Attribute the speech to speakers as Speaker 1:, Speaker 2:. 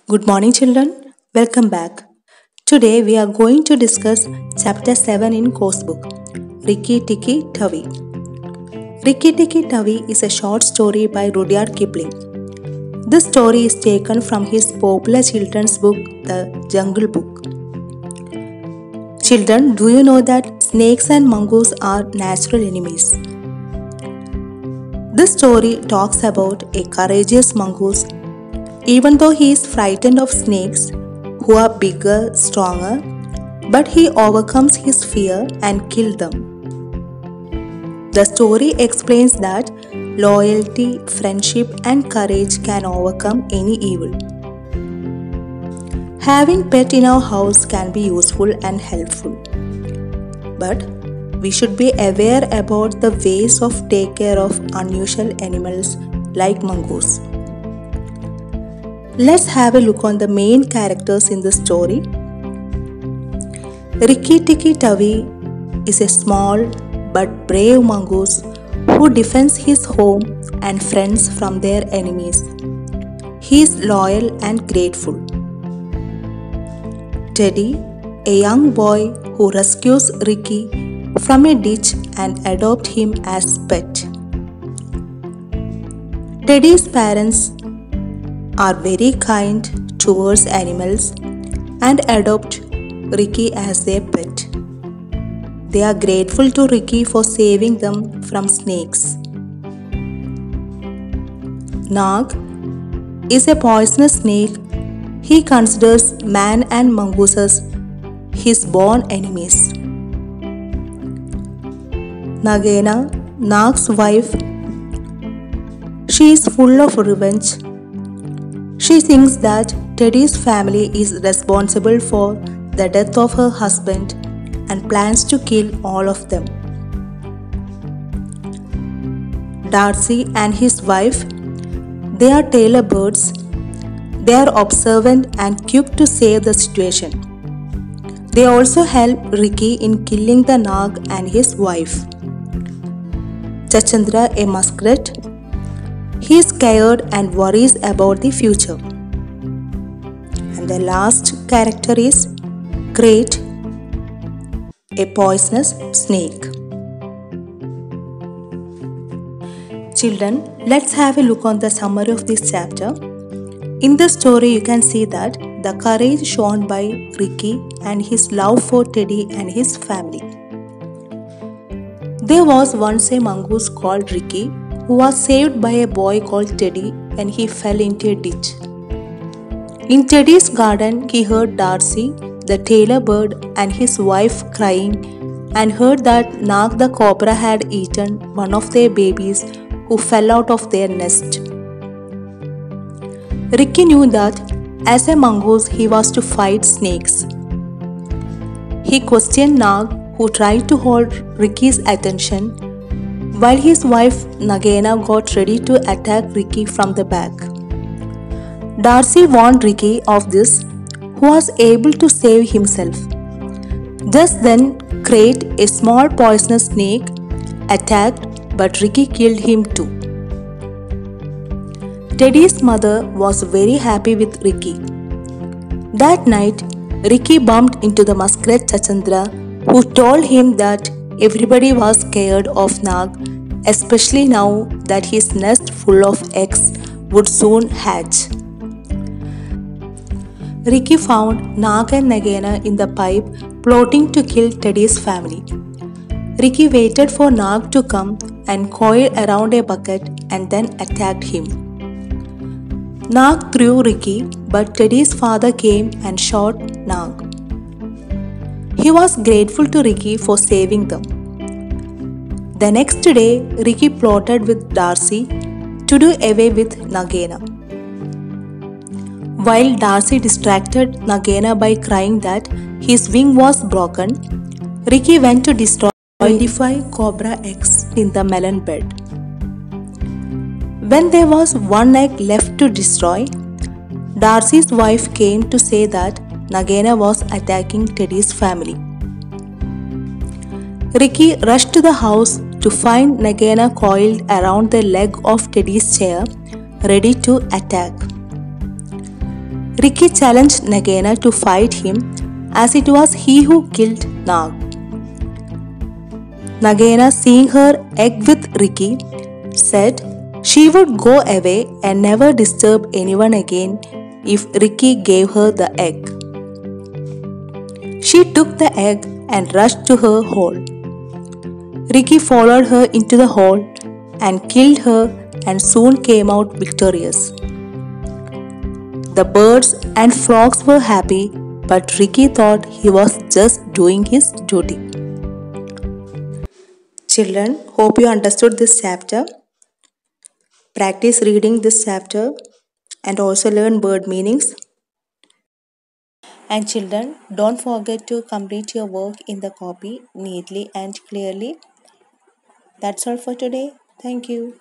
Speaker 1: Good morning, children. Welcome back. Today we are going to discuss Chapter 7 in Course Book, Rikki Tikki Tavi. Rikki Tikki Tavi is a short story by Rudyard Kipling. This story is taken from his popular children's book, The Jungle Book. Children, do you know that snakes and mongoose are natural enemies? This story talks about a courageous mongoose. Even though he is frightened of snakes, who are bigger, stronger, but he overcomes his fear and kills them. The story explains that loyalty, friendship, and courage can overcome any evil. Having pet in our house can be useful and helpful, but we should be aware about the ways of take care of unusual animals like mongoose. Let's have a look on the main characters in the story. Rikki Tikki Tavi is a small but brave mongoose who defends his home and friends from their enemies. He is loyal and grateful. Teddy, a young boy who rescues Rikki from a ditch and adopts him as pet. Teddy's parents are very kind towards animals and adopt Rikki as their pet. They are grateful to Rikki for saving them from snakes. Nag is a poisonous snake. He considers man and mongooses his born enemies. Nagaina, Nag's wife, she is full of revenge. She thinks that Teddy's family is responsible for the death of her husband and plans to kill all of them. Darcy and his wife, they are tailor birds. They are observant and quick to save the situation. They also help Rikki in killing the Nag and his wife. Chachandra, a muskrat, he is scared and worries about the future. And the last character is Crate, a poisonous snake. Children, let's have a look on the summary of this chapter. In the story, you can see that the courage shown by Rikki and his love for Teddy and his family. There was once a mongoose called Rikki who was saved by a boy called Teddy when he fell into a ditch. In Teddy's garden, he heard Darcy, the tailor bird, and his wife crying and heard that Nag the cobra had eaten one of their babies who fell out of their nest. Rikki knew that as a mongoose he was to fight snakes. He questioned Nag, who tried to hold Rikki's attention, while his wife Nagaina got ready to attack Rikki from the back. Darcy warned Rikki of this, who was able to save himself. Just then, Crate, a small poisonous snake, attacked, but Rikki killed him too. Teddy's mother was very happy with Rikki. That night, Rikki bumped into the muskrat Chachandra, who told him that everybody was scared of Nag, especially now that his nest full of eggs would soon hatch. Rikki found Nag and Nagaina in the pipe plotting to kill Teddy's family. Rikki waited for Nag to come and coiled around a bucket and then attacked him. Nag threw Rikki, but Teddy's father came and shot Nag. He was grateful to Rikki for saving them. The next day, Rikki plotted with Darcy to do away with Nagaina. While Darcy distracted Nagaina by crying that his wing was broken, Rikki went to destroy 25 cobra eggs in the melon bed. When there was one egg left to destroy, Darcy's wife came to say that Nagaina was attacking Teddy's family. Rikki rushed to the house to find Nagaina coiled around the leg of Teddy's chair, ready to attack. Ricky challenged Nagaina to fight him as it was he who killed Nag. Nagaina, seeing her egg with Ricky, said she would go away and never disturb anyone again if Ricky gave her the egg. She took the egg and rushed to her hole. Ricky followed her into the hole and killed her and soon came out victorious. The birds and frogs were happy, but Ricky thought he was just doing his duty. Children, hope you understood this chapter. Practice reading this chapter and also learn word meanings. And children, don't forget to complete your work in the copy neatly and clearly. That's all for today. Thank you.